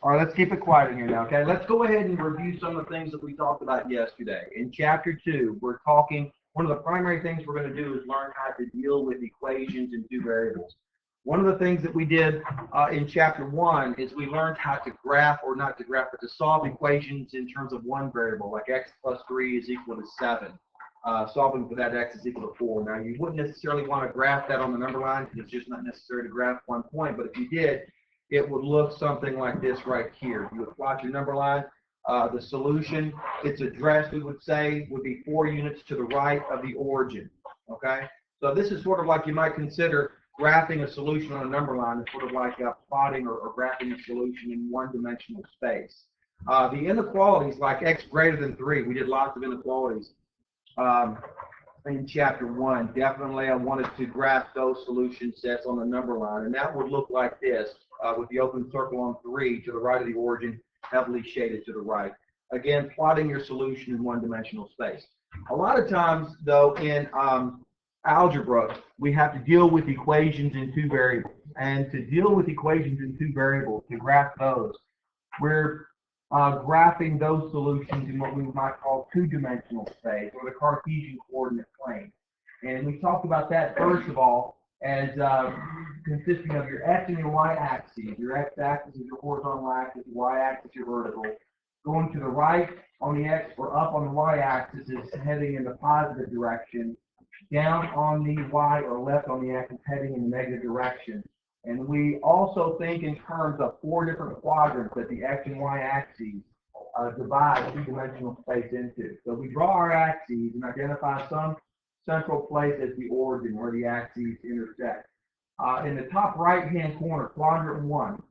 All right, let's keep it quiet in here now, okay? Let's go ahead and review some of the things that we talked about yesterday. In Chapter 2, we're talking, one of the primary things we're going to do is learn how to deal with equations in two variables. One of the things that we did in Chapter 1 is we learned how to graph, or not to graph, but to solve equations in terms of one variable, like x plus 3 is equal to 7. Solving for that x is equal to 4. Now, you wouldn't necessarily want to graph that on the number line because it's just not necessary to graph one point, but if you did, it would look something like this right here. You would plot your number line. The solution, its address, we would say, would be 4 units to the right of the origin. Okay? So this is sort of like you might consider graphing a solution on a number line. It's sort of like plotting or graphing a solution in one-dimensional space. The inequalities, like x greater than 3, we did lots of inequalities in Chapter 1. Definitely, I wanted to graph those solution sets on the number line, and that would look like this. With the open circle on 3 to the right of the origin, heavily shaded to the right. Again, plotting your solution in one-dimensional space. A lot of times, though, in algebra, we have to deal with equations in two variables. And to deal with equations in two variables, to graph those, we're graphing those solutions in what we might call two-dimensional space, or the Cartesian coordinate plane. And we talked about that, first of all, as consisting of your x and your y axes. Your x-axis is your horizontal axis, your y-axis your vertical. Going to the right on the x or up on the y-axis is heading in the positive direction. Down on the y or left on the x is heading in the negative direction. And we also think in terms of 4 different quadrants that the x and y axes divide two-dimensional space into. So we draw our axes and identify some central place as the origin where the axes intersect. In the top right-hand corner, quadrant 1,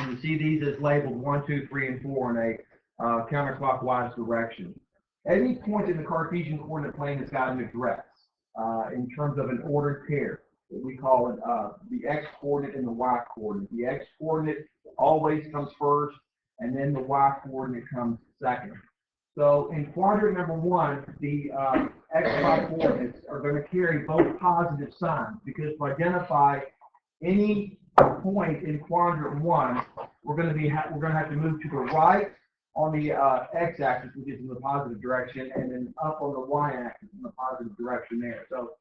you see these as labeled 1, 2, 3, and 4 in a counterclockwise direction. Any point in the Cartesian coordinate plane has got an address in terms of an ordered pair. We call it the x-coordinate and the y-coordinate. The x-coordinate always comes first, and then the y-coordinate comes second. So in quadrant number 1, the x, y coordinates are going to carry both positive signs, because to identify any point in quadrant 1, we're going to have to move to the right on the x-axis, which is in the positive direction, and then up on the y-axis in the positive direction there. So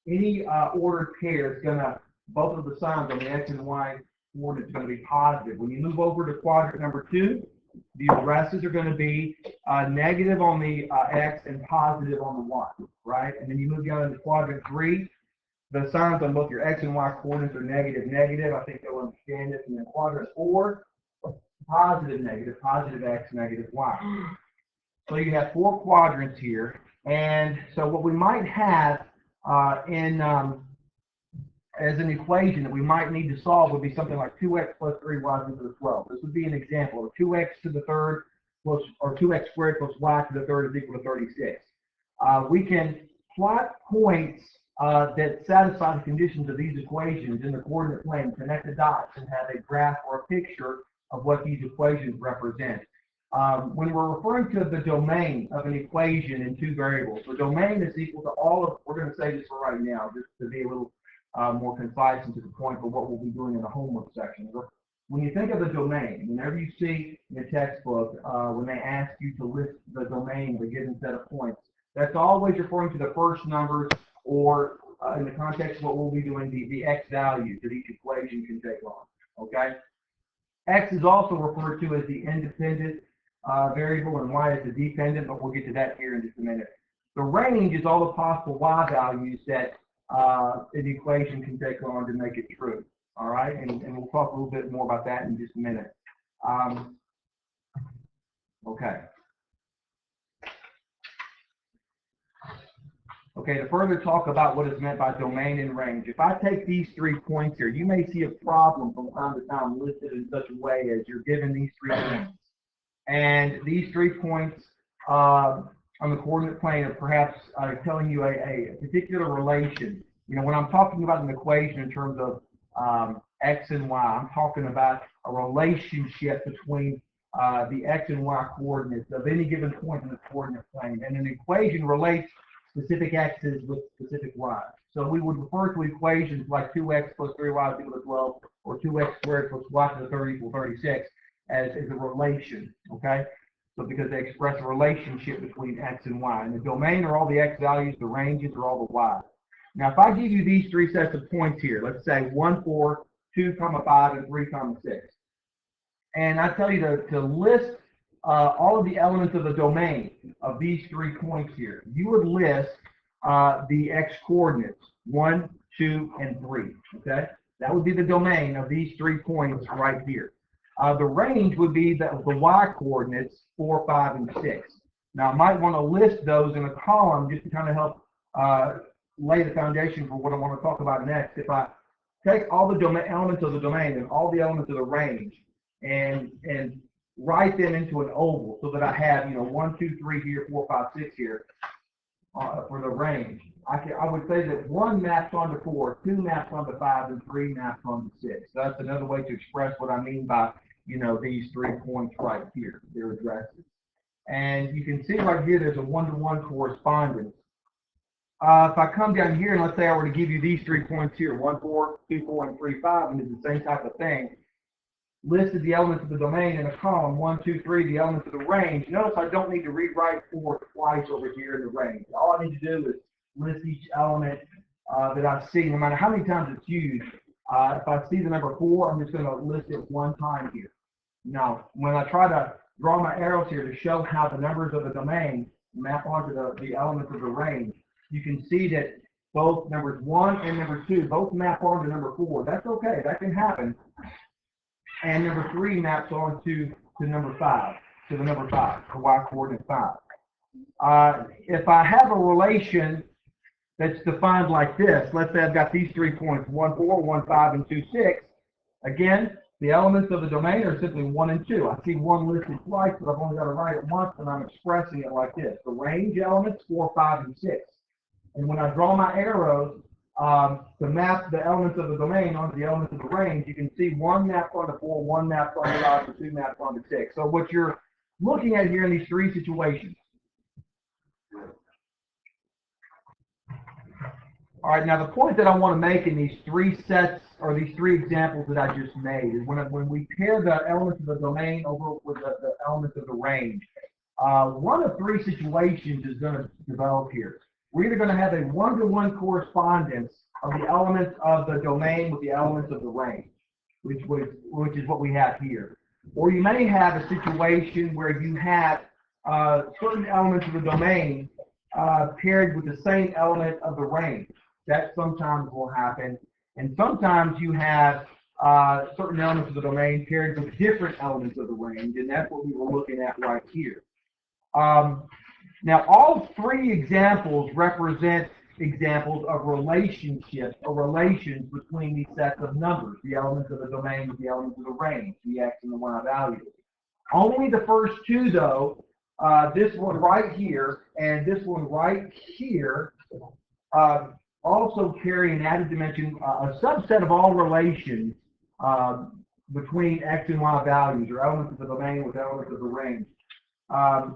any ordered pair is going to, both of the signs on the x and y coordinates are going to be positive. When you move over to quadrant number 2, the addresses are going to be negative on the x and positive on the y, right? And then you move down into quadrant 3, the signs on both your x and y coordinates are negative, negative. I think they'll understand this. And then quadrant 4, positive, negative, positive x, negative y. So you have 4 quadrants here. And so what we might have as an equation that we might need to solve would be something like 2x plus 3y equals 12. This would be an example of 2x to the third plus, or 2x squared plus y to the third is equal to 36. We can plot points that satisfy the conditions of these equations in the coordinate plane, connect the dots, and have a graph or a picture of what these equations represent. When we're referring to the domain of an equation in two variables, the domain is equal to all of, we're going to say this for right now, just to be a little more concise and to the point for what we'll be doing in the homework section. When you think of the domain, whenever you see in a textbook, when they ask you to list the domain of a given set of points, that's always referring to the first numbers, or in the context of what we'll be doing, the x values that each equation can take on, okay? X is also referred to as the independent variable, and y is the dependent, but we'll get to that here in just a minute. The range is all the possible y values that an equation can take on to make it true. All right, and we'll talk a little bit more about that in just a minute. Okay. Okay, to further talk about what is meant by domain and range, if I take these 3 points here, you may see a problem from time to time listed in such a way as you're given these 3 points. And these 3 points on the coordinate plane are perhaps telling you a particular relation. You know, when I'm talking about an equation in terms of x and y, I'm talking about a relationship between the x and y coordinates of any given point in the coordinate plane. And an equation relates specific x's with specific y's. So we would refer to equations like 2x plus 3y is equal to 12, or 2x squared plus y to the third equals 36. as a relation, okay? So because they express a relationship between x and y. And the domain are all the x values, the ranges are all the y. Now, if I give you these three sets of points here, let's say 1, 4, 2, 5, and 3, 6. And I tell you to list all of the elements of the domain of these 3 points here. You would list the x coordinates, 1, 2, and 3, okay? That would be the domain of these 3 points right here. The range would be the y coordinates, 4, 5, and 6. Now, I might want to list those in a column just to kind of help lay the foundation for what I want to talk about next. If I take all the elements of the domain and all the elements of the range and write them into an oval so that I have, 1, 2, 3 here, 4, 5, 6 here for the range. I would say that 1 maps onto 4, 2 maps onto 5, and 3 maps onto 6. So that's another way to express what I mean by, these 3 points right here, their addresses. And you can see right here, there's a one-to-one correspondence. If I come down here and let's say I were to give you these 3 points here, 1, 4, 2, 4, and 3, 5, and it's the same type of thing, listed the elements of the domain in a column, 1, 2, 3, the elements of the range. Notice I don't need to rewrite 4 twice over here in the range. All I need to do is list each element that I see, no matter how many times it's used. If I see the number 4, I'm just going to list it 1 time here. Now, when I try to draw my arrows here to show how the numbers of the domain map onto the elements of the range, you can see that both numbers 1 and number 2 both map onto number 4. That's okay. That can happen. And number 3 maps on to number 5, to the number 5, the y coordinate 5. If I have a relation that's defined like this, let's say I've got these 3 points, 1, 4, 1, 5, and 2, 6. Again, the elements of the domain are simply 1 and 2. I see 1 listed twice, but I've only got to write it once, and I'm expressing it like this. The range elements, 4, 5, and 6. And when I draw my arrows to map the elements of the domain onto the elements of the range, you can see 1 maps onto 4, 1 maps onto 5, and 2 maps onto 6. So what you're looking at here in these 3 situations. All right, now the point that I want to make in these 3 sets, or these 3 examples that I just made, is when we pair the elements of the domain over with the elements of the range, one of 3 situations is going to develop here. We're either going to have a one-to-one correspondence of the elements of the domain with the elements of the range, which is what we have here. Or you may have a situation where you have certain elements of the domain paired with the same element of the range. That sometimes will happen. And sometimes you have certain elements of the domain paired with different elements of the range, and that's what we were looking at right here. Now, all 3 examples represent examples of relationships or relations between these sets of numbers, the elements of the domain with the elements of the range, the x and the y values. Only the first 2, though, this one right here and this one right here, also carry an added dimension, a subset of all relations between x and y values, or elements of the domain with elements of the range.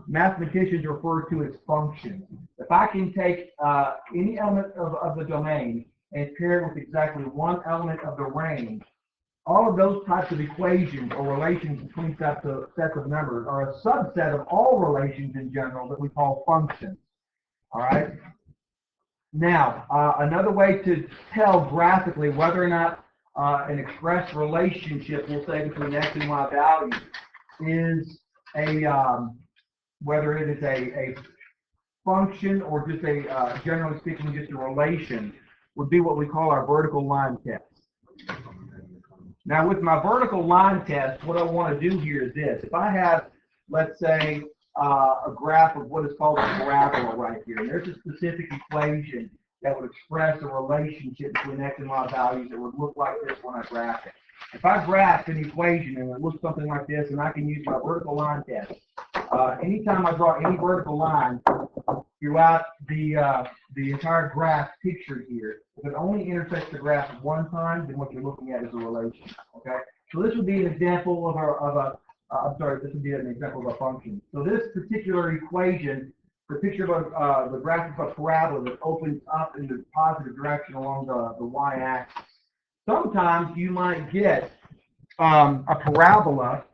Mathematicians refer to as functions. If I can take any element of the domain and pair it with exactly 1 element of the range, all of those types of equations or relations between sets of numbers are a subset of all relations in general that we call functions. All right? Now, another way to tell graphically whether or not an expressed relationship, we'll say, between x and y values is whether it is a function or just a, generally speaking, just a relation, would be what we call our vertical line test. Now, with my vertical line test, what I want to do here is this. If I have, let's say, a graph of what is called a parabola right here, and there's a specific equation that would express a relationship between x and y values that would look like this when I graph it. If I graph an equation and it looks something like this, and I can use my vertical line test, anytime I draw any vertical line throughout the entire graph pictured here, if it only intersects the graph 1 time, then what you're looking at is a relation. Okay, so this would be an example this would be an example of a function. So this particular equation, the picture of the graph of a parabola that opens up in the positive direction along the y-axis. Sometimes you might get a parabola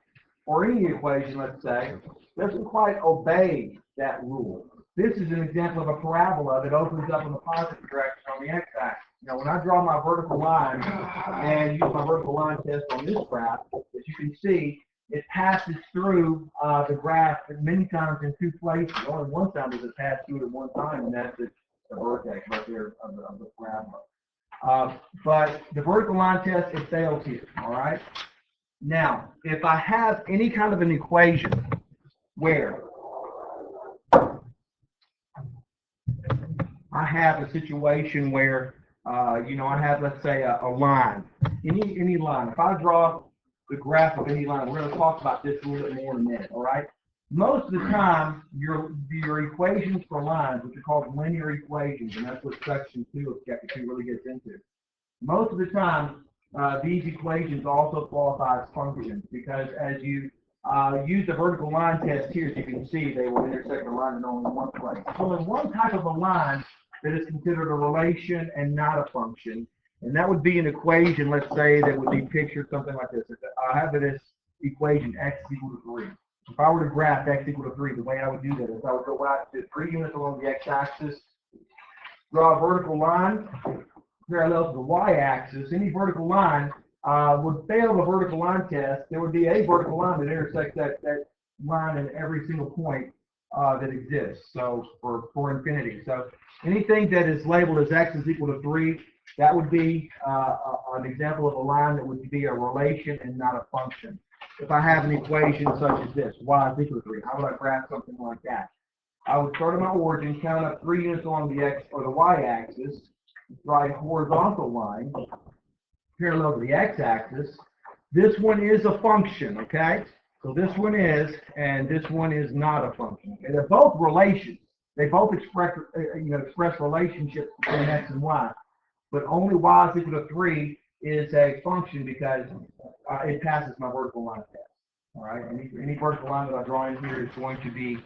or any equation, let's say, doesn't quite obey that rule. This is an example of a parabola that opens up in the positive direction on the x-axis. Now, when I draw my vertical line and use my vertical line test on this graph, as you can see, it passes through the graph many times in two places. Only one time does it pass through it at one time, and that's the vertex right there of the parabola. But the vertical line test, it fails here, all right? Now, if I have any kind of an equation where I have a situation where, I have, let's say, a line, any line. If I draw the graph of any line, we're going to talk about this a little bit more in a minute, all right? Most of the time, your equations for lines, which are called linear equations, and that's what section 2 of chapter 2 really gets into. Most of the time, these equations also qualify as functions because as you use the vertical line test here, as you can see, they will intersect the line in only one place. So there's one type of a line that is considered a relation and not a function, and that would be an equation, let's say, that would be pictured something like this. I have this equation, x equal to 3. If I were to graph x equal to 3, the way I would do that is I would go out to 3 units along the x-axis, draw a vertical line parallel to the y-axis. Any vertical line would fail the vertical line test. There would be a vertical line that intersects that line in every single point that exists. So for infinity. So anything that is labeled as x is equal to 3, that would be an example of a line that would be a relation and not a function. If I have an equation such as this, y is equal to 3, how would I graph something like that? I would start at my origin, count up 3 units along the x or the y-axis, draw a horizontal line parallel to the x-axis. This one is a function, okay? So this one is, and this one is not a function. Okay? They're both relations. They both express relationships between x and y, but only y is equal to 3 is a function because it passes my vertical line test. All right, any vertical line that I draw in here is going to be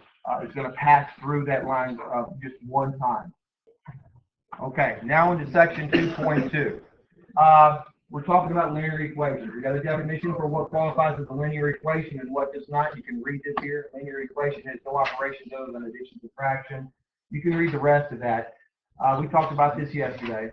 pass through that line just one time. Okay, now into section 2.2. We're talking about linear equations. We got a definition for what qualifies as a linear equation and what does not. You can read this here. Linear equation has no operations other than addition, subtraction. You can read the rest of that. We talked about this yesterday.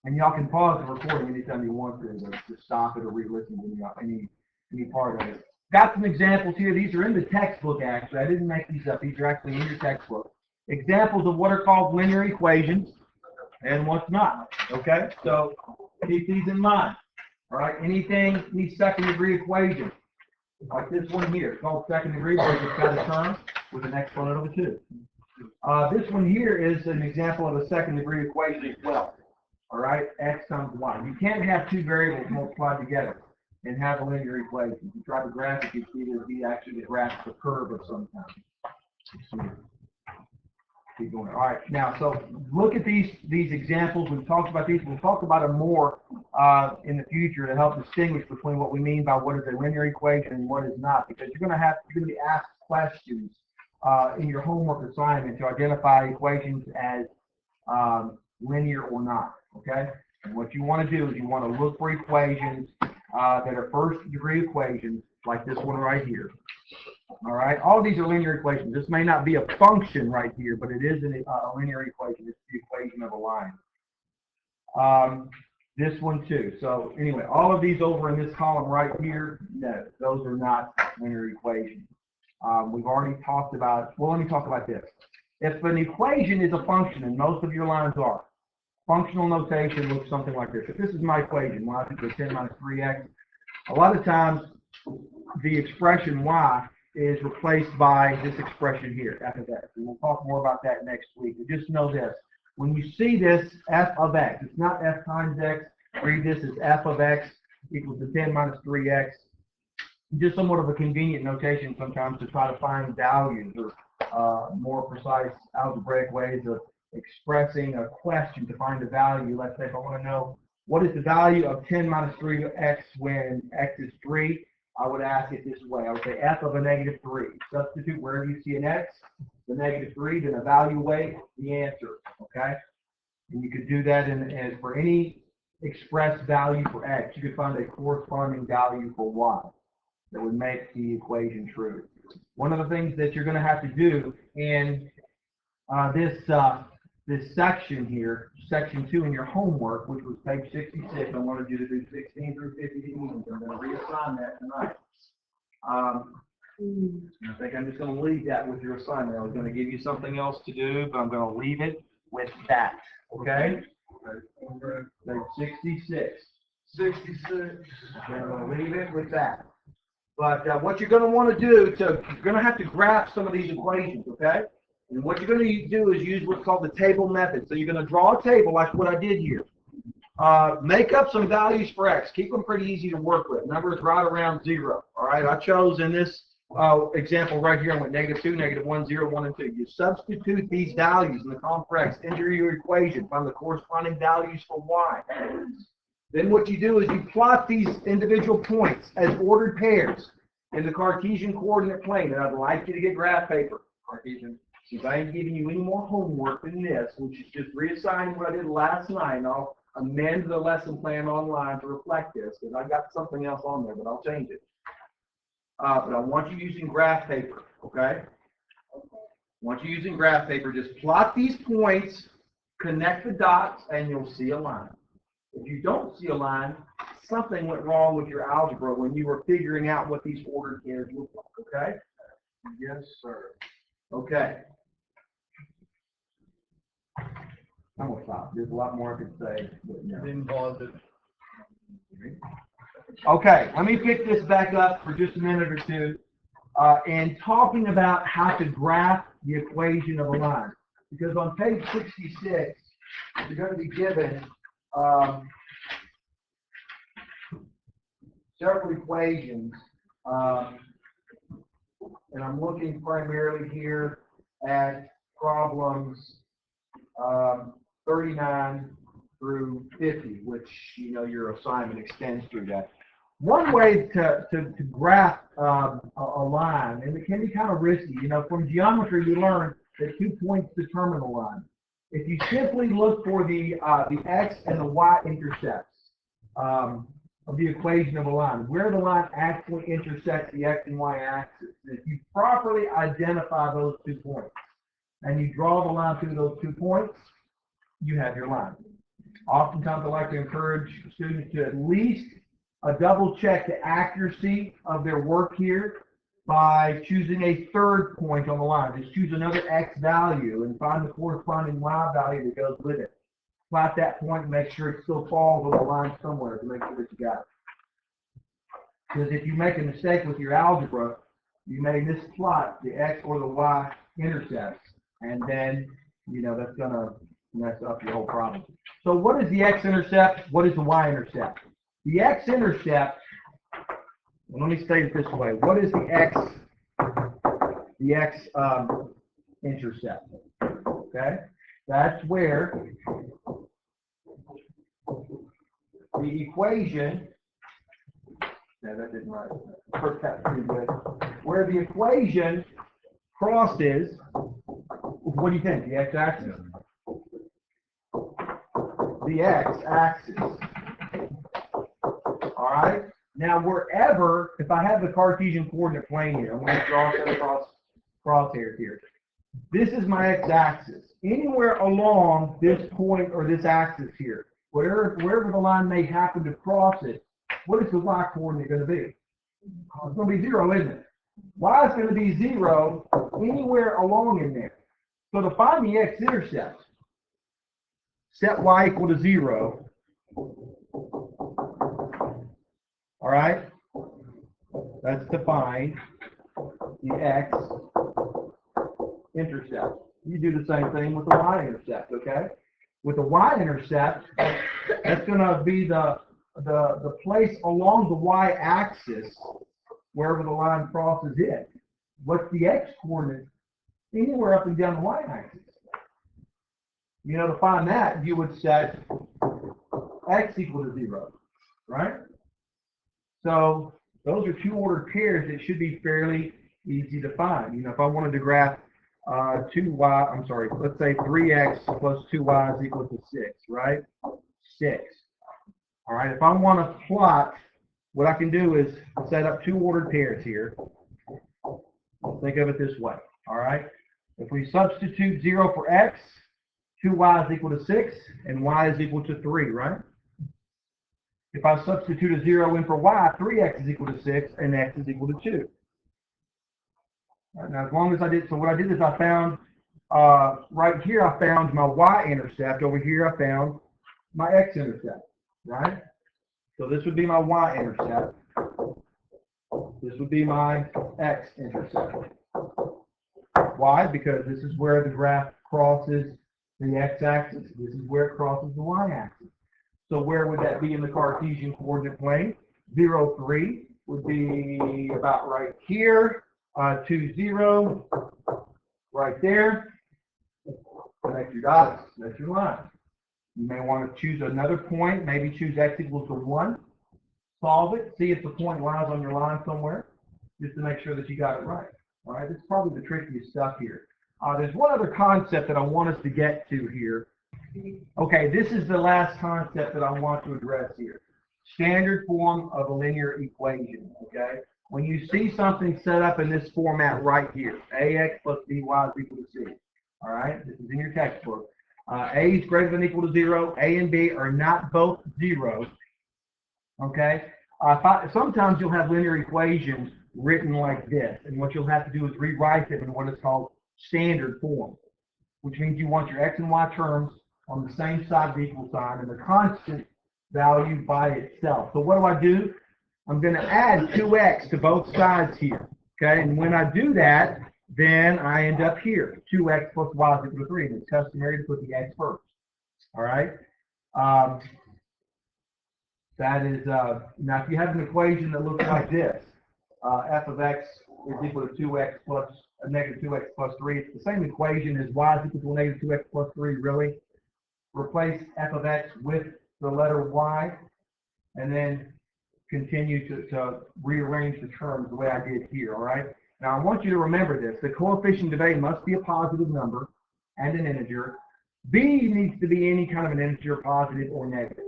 And y'all can pause the recording anytime you want to stop it or re-listen to any part of it. Got some examples here. These are in the textbook, actually. I didn't make these up. These are actually in your textbook. Examples of what are called linear equations and what's not. Okay? So keep these in mind. All right? Any second degree equation, like this one here, it's called second degree because it's got a term with an exponent of a 2. This one here is an example of a second degree equation as well. All right, x times y. You can't have two variables multiplied together and have a linear equation. If you try to graph it, you see that it actually graphs a curve of some kind. Keep going. All right, now, so look at these examples. We've talked about these. We'll talk about them more in the future to help distinguish between what we mean by what is a linear equation and what is not, because you're going to be asked questions in your homework assignment to identify equations as linear or not. Okay, and what you want to do is you want to look for equations that are first degree equations, like this one right here. All right, all of these are linear equations. This may not be a function right here, but it is a linear equation. It's the equation of a line. This one too. So anyway, all of these over in this column right here, no, those are not linear equations. We've already talked about, well, let me talk about this. If an equation is a function, and most of your lines are, functional notation looks something like this. If this is my equation, y is equal to 10 minus 3x, a lot of times the expression y is replaced by this expression here, f of x. And we'll talk more about that next week. But just know this. When you see this f of x, it's not f times x. Read this as f of x equals to 10 minus 3x. Just somewhat of a convenient notation sometimes to try to find values or more precise algebraic ways of expressing a question to find a value. Let's say if I want to know what is the value of 10 minus 3x when x is 3, I would ask it this way. I would say f of a negative 3. Substitute wherever you see an x, the negative 3, then evaluate the answer. Okay? And you could do that and for any expressed value for x, you could find a corresponding value for y. that would make the equation true. One of the things that you're going to have to do in this section here, section 2 in your homework, which was page 66, I wanted you to do 16 through 50. I'm going to reassign that tonight. I think I'm just going to leave that with your assignment. I was going to give you something else to do, but I'm going to leave it with that. Okay? Page 66. 66. I'm going to leave it with that. But what you're going to want to do, you're going to have to graph some of these equations, okay? And what you're going to do is use what's called the table method. So you're going to draw a table like what I did here. Make up some values for x. Keep them pretty easy to work with. Numbers right around 0. All right, I chose in this example right here, I went -2, -1, 0, 1, and 2. You substitute these values in the column for x into your equation. Find the corresponding values for y. Then what you do is you plot these individual points as ordered pairs in the Cartesian coordinate plane. And I'd like you to get graph paper. Cartesian. Since I ain't giving you any more homework than this, which is just reassigning what I did last night, and I'll amend the lesson plan online to reflect this, because I got something else on there, but I'll change it. But I want you using graph paper, okay? I want you using graph paper. Just plot these points, connect the dots, and you'll see a line. If you don't see a line, something went wrong with your algebra when you were figuring out what these ordered pairs look like, okay? Yes, sir. Okay. I'm going to stop. There's a lot more I could say. But no. Okay, let me pick this back up for just a minute or two and talking about how to graph the equation of a line. Because on page 66, you're going to be given several equations, and I'm looking primarily here at problems 39 through 50, which, you know, your assignment extends through that. One way to graph a line, and it can be kind of risky, you know, from geometry you learn that 2 points determine a line. If you simply look for the x and the y intercepts of the equation of a line, where the line actually intersects the x and y axis, if you properly identify those 2 points and you draw the line through those 2 points, you have your line. Oftentimes I like to encourage students to at least double check the accuracy of their work here by choosing a third point on the line. Just choose another x value and find the corresponding y value that goes with it. Plot that point and make sure it still falls on the line somewhere to make sure that you got it. Because if you make a mistake with your algebra, you may misplot the x or the y intercepts, and then, you know, that's going to mess up your whole problem. So what is the x-intercept? What is the y-intercept? The x-intercept, let me state it this way. What is the x-intercept? Okay? That's where the equation, no, that didn't write. Pretty good. Where the equation crosses, what do you think? The x-axis? The x-axis. All right. Now, wherever, if I have the Cartesian coordinate plane here, I'm going to draw it across crosshairs here. This is my x-axis. Anywhere along this point or this axis here, wherever the line may happen to cross it, what is the y-coordinate going to be? It's going to be 0, isn't it? Y is going to be 0 anywhere along in there. So to find the x-intercept, set y equal to 0. All right? That's to find the x-intercept. You do the same thing with the y-intercept, okay? With the y-intercept, that's going to be the place along the y-axis wherever the line crosses it. What's the x-coordinate? Anywhere up and down the y-axis. You know, to find that, you would set x equal to 0, right? So those are 2 ordered pairs that should be fairly easy to find. You know, if I wanted to graph let's say 3x plus 2y is equal to 6, right? 6. All right, if I want to plot what I can do is set up two ordered pairs here. Think of it this way, all right? If we substitute 0 for x, 2y is equal to 6, and y is equal to 3, right? If I substitute a 0 in for y, 3x is equal to 6, and x is equal to 2. All right, now, as long as I did, so what I did is I found, right here, I found my y-intercept. Over here, I found my x-intercept, right? So this would be my y-intercept. This would be my x-intercept. Why? Because this is where the graph crosses the x-axis. This is where it crosses the y-axis. So where would that be in the Cartesian coordinate plane? 0, 3 would be about right here. 2, 0, right there. Connect your dots. That's your line. You may want to choose another point. Maybe choose x equals to 1. Solve it. See if the point lies on your line somewhere, just to make sure that you got it right. All right. This is probably the trickiest stuff here. There's one other concept that I want us to get to here. Okay, this is the last concept that I want to address here. Standard form of a linear equation. Okay. When you see something set up in this format right here, ax plus by is equal to c. All right, this is in your textbook. A is greater than or equal to 0. A and B are not both 0. Okay. Sometimes you'll have linear equations written like this, and what you'll have to do is rewrite them in what is called standard form, which means you want your x and y terms on the same side of the equal sign and the constant value by itself. So what do? I'm going to add 2x to both sides here. Okay, and when I do that, then I end up here. 2x plus y is equal to 3. And it's customary to put the x first. All right. That is, now if you have an equation that looks like this, f of x is equal to 2x plus a negative 2x plus 3. It's the same equation as y is equal to a negative 2x plus 3, really. Replace f of x with the letter y, and then continue to rearrange the terms the way I did here, all right? Now, I want you to remember this. The coefficient of A must be a positive number and an integer. B needs to be any kind of an integer, positive or negative.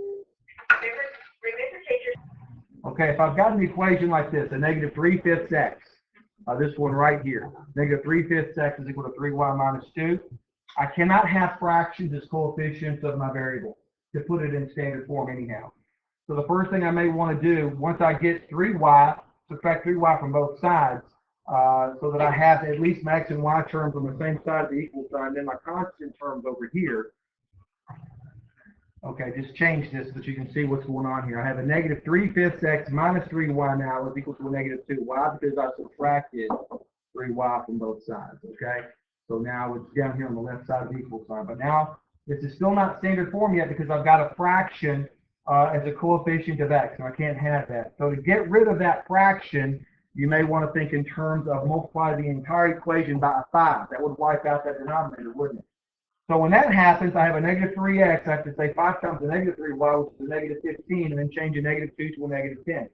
Okay, if I've got an equation like this, a negative 3/5 x, this one right here, negative 3/5 x is equal to 3y minus 2. I cannot have fractions as coefficients of my variable to put it in standard form anyhow. So the first thing I may want to do, once I get 3y, subtract 3y from both sides, so that I have at least my x and y terms on the same side of the equal sign, then my constant terms over here. Okay, just change this so that you can see what's going on here. I have a negative 3/5 x minus 3y now is equal to a negative 2. Why? Because I subtracted 3y from both sides, okay? So now it's down here on the left side of the equal sign. But now this is still not standard form yet because I've got a fraction as a coefficient of x, and I can't have that. So to get rid of that fraction, you may want to think in terms of multiply the entire equation by a 5. That would wipe out that denominator, wouldn't it? So when that happens, I have a negative 3x. I have to say 5 times a negative 3y, which is a negative 15, and then change a negative 2 to a negative 10.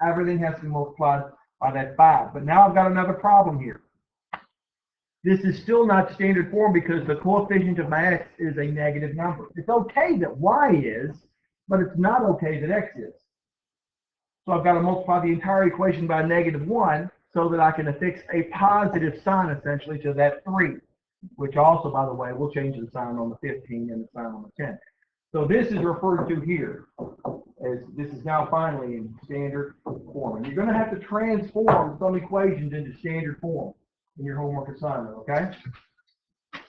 Everything has to be multiplied by that 5. But now I've got another problem here. This is still not standard form because the coefficient of my x is a negative number. It's okay that y is, but it's not okay that x is. So I've got to multiply the entire equation by negative 1 so that I can affix a positive sign essentially to that 3, which also, by the way, will change the sign on the 15 and the sign on the 10. So this is referred to here as this is now finally in standard form. And you're going to have to transform some equations into standard form in your homework assignment, okay?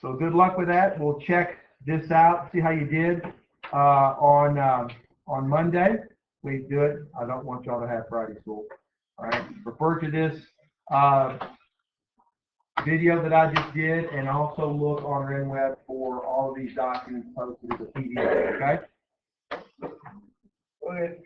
So good luck with that. We'll check this out, see how you did on Monday. Please do it. I don't want y'all to have Friday school. All right. Refer to this video that I just did, and also look on RenWeb for all of these documents posted as a PDF. Okay. Go ahead.